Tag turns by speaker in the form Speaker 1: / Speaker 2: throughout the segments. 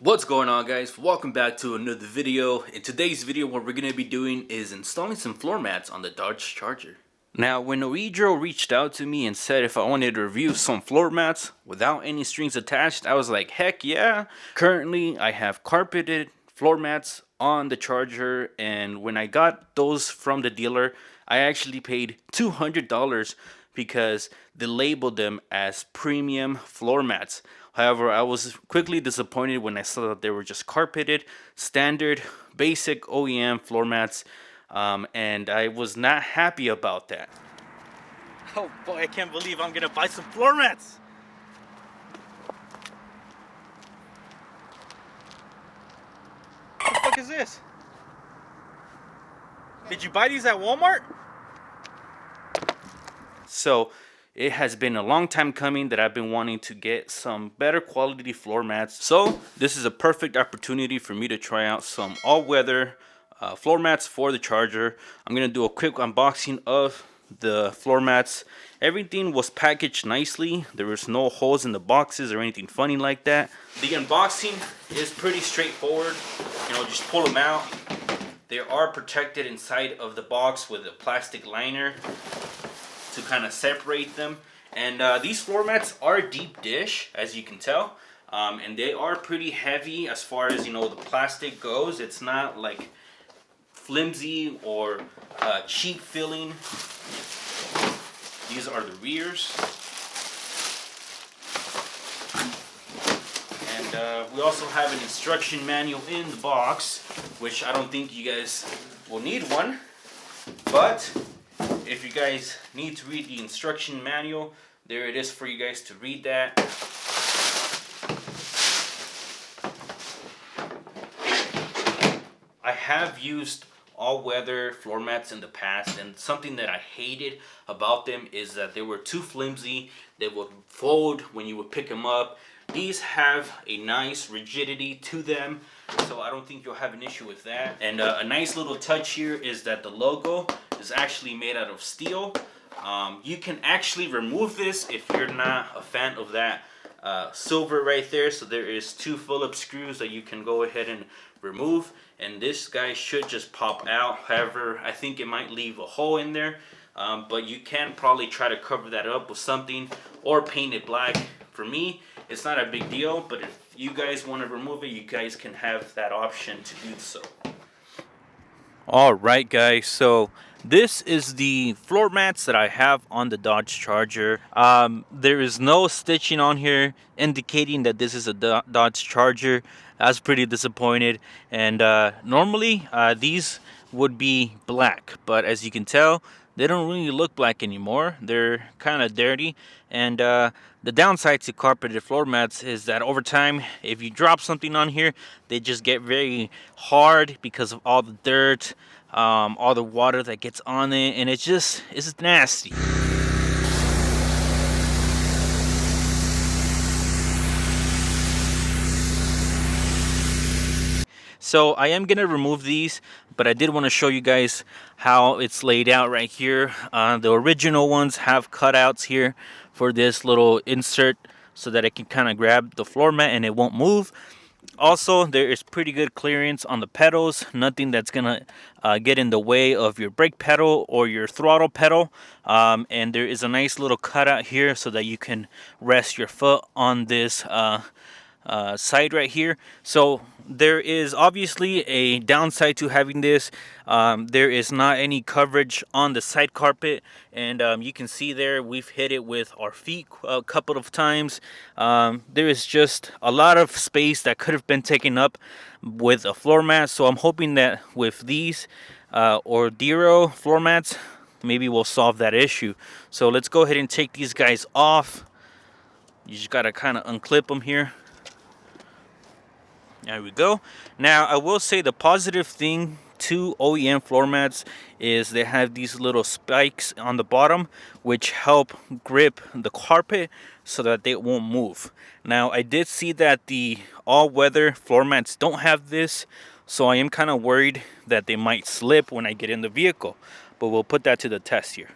Speaker 1: What's going on, guys? Welcome back to another video. In today's video, what we're going to be doing is installing some floor mats on the Dodge Charger. Now, when OEDRO reached out to me and said if I wanted to review some floor mats without any strings attached, I was like, heck yeah. Currently, I have carpeted floor mats on the Charger, and when I got those from the dealer, I actually paid $200 because they labeled them as premium floor mats. However, I was quickly disappointed when I saw that they were just carpeted, standard, basic OEM floor mats, and I was not happy about that. Oh boy, I can't believe I'm gonna buy some floor mats! What the fuck is this? Did you buy these at Walmart? So, it has been a long time coming that I've been wanting to get some better quality floor mats. So this is a perfect opportunity for me to try out some all-weather floor mats for the Charger. I'm going to do a quick unboxing of the floor mats. Everything was packaged nicely. There was no holes in the boxes or anything funny like that. The unboxing is pretty straightforward. You know, just pull them out. They are protected inside of the box with a plastic liner to kind of separate them. And these floor mats are deep dish, as you can tell, and they are pretty heavy as far as, you know, the plastic goes. It's not like flimsy or cheap feeling. These are the rears, and we also have an instruction manual in the box, which I don't think you guys will need one, but if you guys need to read the instruction manual, there it is for you guys to read that. I have used all-weather floor mats in the past, and something that I hated about them is that they were too flimsy. They would fold when you would pick them up. These have a nice rigidity to them, so I don't think you'll have an issue with that. And a nice little touch here is that the logo is actually made out of steel. You can actually remove this if you're not a fan of that silver right there. So there is 2 Phillips screws that you can go ahead and remove, and this guy should just pop out. However, I think it might leave a hole in there, but you can probably try to cover that up with something or paint it black. For me, it's not a big deal, but if you guys want to remove it, you guys can have that option to do so. Alright guys, so this is the floor mats that I have on the Dodge Charger. There is no stitching on here indicating that this is a Dodge Charger. I was pretty disappointed, and normally these would be black, but as you can tell, they don't really look black anymore. They're kind of dirty, and the downside to carpeted floor mats is that over time, if you drop something on here, they just get very hard because of all the dirt, all the water that gets on it, and it's nasty. So I am gonna remove these, but I did want to show you guys how it's laid out right here. The original ones have cutouts here for this little insert so that I can kind of grab the floor mat and it won't move. Also, there is pretty good clearance on the pedals, nothing that's gonna get in the way of your brake pedal or your throttle pedal, and there is a nice little cutout here so that you can rest your foot on this side right here. So there is obviously a downside to having this. There is not any coverage on the side carpet, and you can see there we've hit it with our feet a couple of times. There is just a lot of space that could have been taken up with a floor mat, so I'm hoping that with these OEDRO floor mats, maybe we'll solve that issue. So let's go ahead and take these guys off. You just gotta kind of unclip them here. There we go. Now, I will say the positive thing to OEM floor mats is they have these little spikes on the bottom which help grip the carpet so that they won't move. Now, I did see that the all-weather floor mats don't have this, so I am kind of worried that they might slip when I get in the vehicle, but we'll put that to the test here.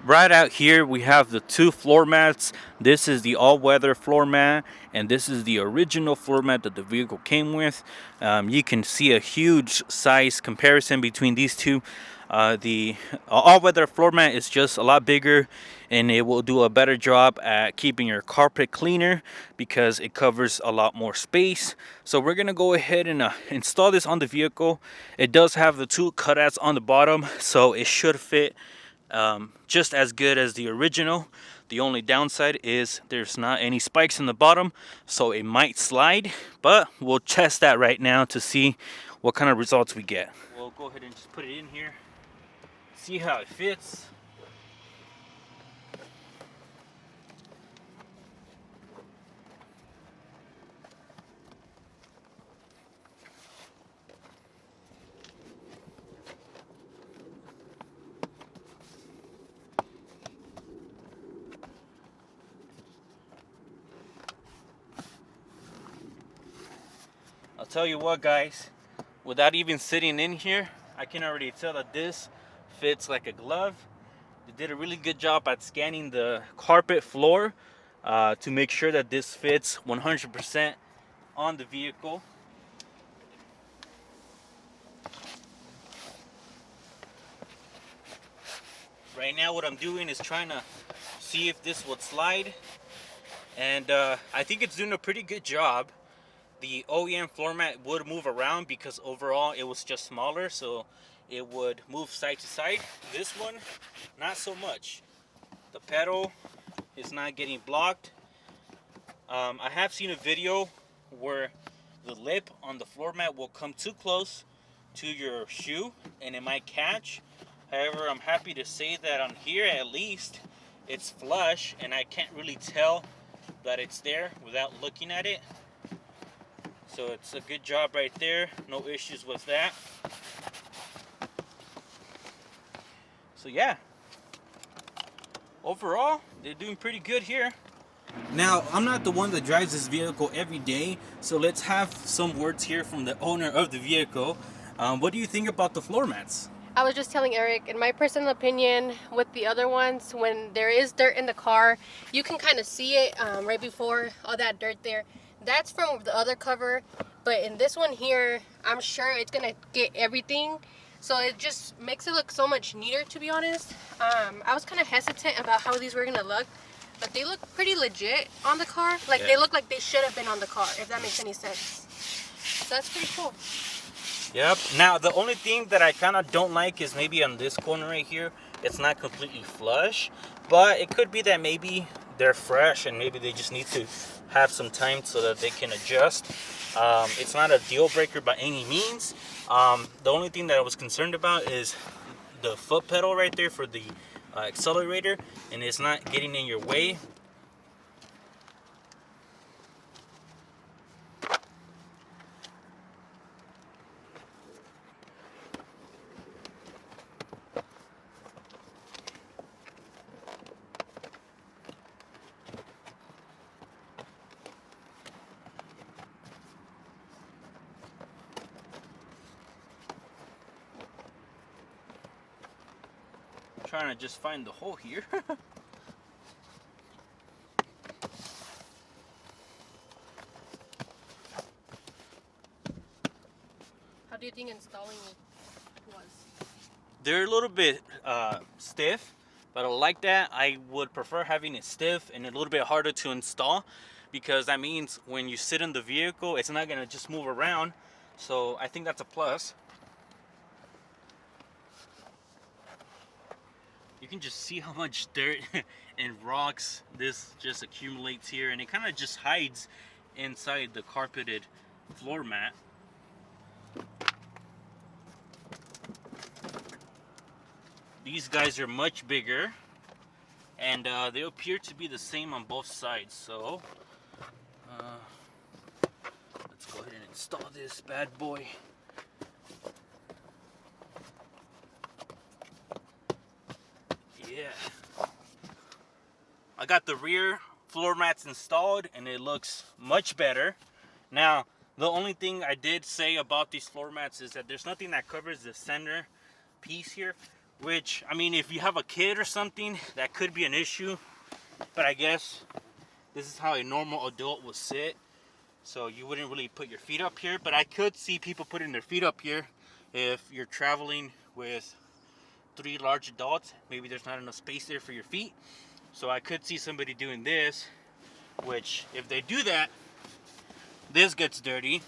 Speaker 1: Right out here we have the two floor mats. This is the all-weather floor mat, and this is the original floor mat that the vehicle came with. You can see a huge size comparison between these two. The all-weather floor mat is just a lot bigger, and it will do a better job at keeping your carpet cleaner because it covers a lot more space. So we're gonna go ahead and install this on the vehicle. It does have the two cutouts on the bottom, so it should fit just as good as the original. The only downside is there's not any spikes in the bottom, so it might slide, but we'll test that right now to see what kind of results we get. We'll go ahead and just put it in here, see how it fits. I'll tell you what, guys, without even sitting in here, I can already tell that this fits like a glove. They did a really good job at scanning the carpet floor to make sure that this fits 100% on the vehicle. Right now what I'm doing is trying to see if this would slide, and I think it's doing a pretty good job. The OEM floor mat would move around because overall it was just smaller, so it would move side to side. This one, not so much. The pedal is not getting blocked. I have seen a video where the lip on the floor mat will come too close to your shoe and it might catch. However, I'm happy to say that on here at least it's flush and I can't really tell that it's there without looking at it. So it's a good job right there. No issues with that. So yeah, overall they're doing pretty good here. Now, I'm not the one that drives this vehicle every day, so let's have some words here from the owner of the vehicle. What do you think about the floor mats?
Speaker 2: I was just telling Eric, in my personal opinion, with the other ones, when there is dirt in the car, you can kind of see it right before all that dirt there. That's from the other cover, but in this one here, I'm sure it's gonna get everything. So it just makes it look so much neater, to be honest. I was kind of hesitant about how these were gonna look, but they look pretty legit on the car. Like, they look like they should have been on the car, if that makes any sense. So that's pretty cool.
Speaker 1: Yep. Now, the only thing that I kind of don't like is maybe on this corner right here, it's not completely flush, but it could be that maybe they're fresh and maybe they just need to have some time so that they can adjust. It's not a deal breaker by any means. The only thing that I was concerned about is the foot pedal right there for the accelerator, and it's not getting in your way. Trying to just find the hole here.
Speaker 2: How do you think installing it was?
Speaker 1: They're a little bit stiff, but I like that. I would prefer having it stiff and a little bit harder to install, because that means when you sit in the vehicle, it's not gonna just move around. So I think that's a plus. You can just see how much dirt and rocks this just accumulates here, and it kind of just hides inside the carpeted floor mat. These guys are much bigger, and they appear to be the same on both sides. So let's go ahead and install this bad boy. Yeah, I got the rear floor mats installed and it looks much better. Now, the only thing I did say about these floor mats is that there's nothing that covers the center piece here, which, I mean, if you have a kid or something, that could be an issue. But I guess this is how a normal adult would sit. So you wouldn't really put your feet up here. But I could see people putting their feet up here if you're traveling with 3 large adults. Maybe there's not enough space there for your feet. So I could see somebody doing this, which if they do that, this gets dirty.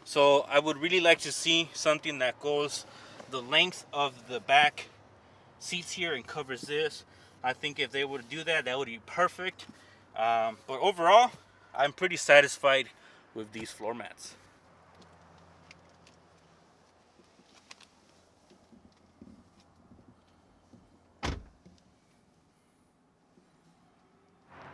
Speaker 1: So I would really like to see something that goes the length of the back seats here and covers this. I think if they would do that, that would be perfect. But overall, I'm pretty satisfied with these floor mats.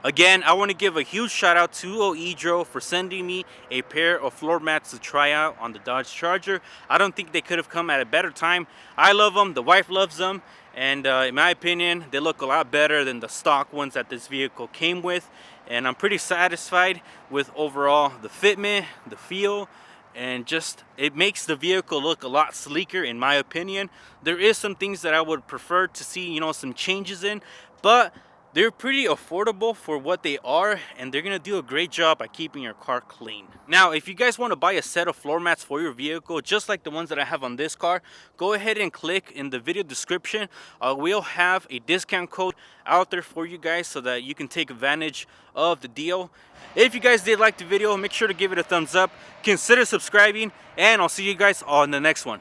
Speaker 1: Again, I want to give a huge shout out to OEDRO for sending me a pair of floor mats to try out on the Dodge Charger. I don't think they could have come at a better time. I love them, the wife loves them, and in my opinion, they look a lot better than the stock ones that this vehicle came with. And I'm pretty satisfied with overall the fitment, the feel, and just it makes the vehicle look a lot sleeker in my opinion. There is some things that I would prefer to see, you know, some changes in, but they're pretty affordable for what they are, and they're gonna do a great job at keeping your car clean. Now, if you guys want to buy a set of floor mats for your vehicle, just like the ones that I have on this car, go ahead and click in the video description. We'll have a discount code out there for you guys so that you can take advantage of the deal. If you guys did like the video, make sure to give it a thumbs up, consider subscribing, and I'll see you guys on the next one.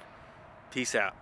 Speaker 1: Peace out.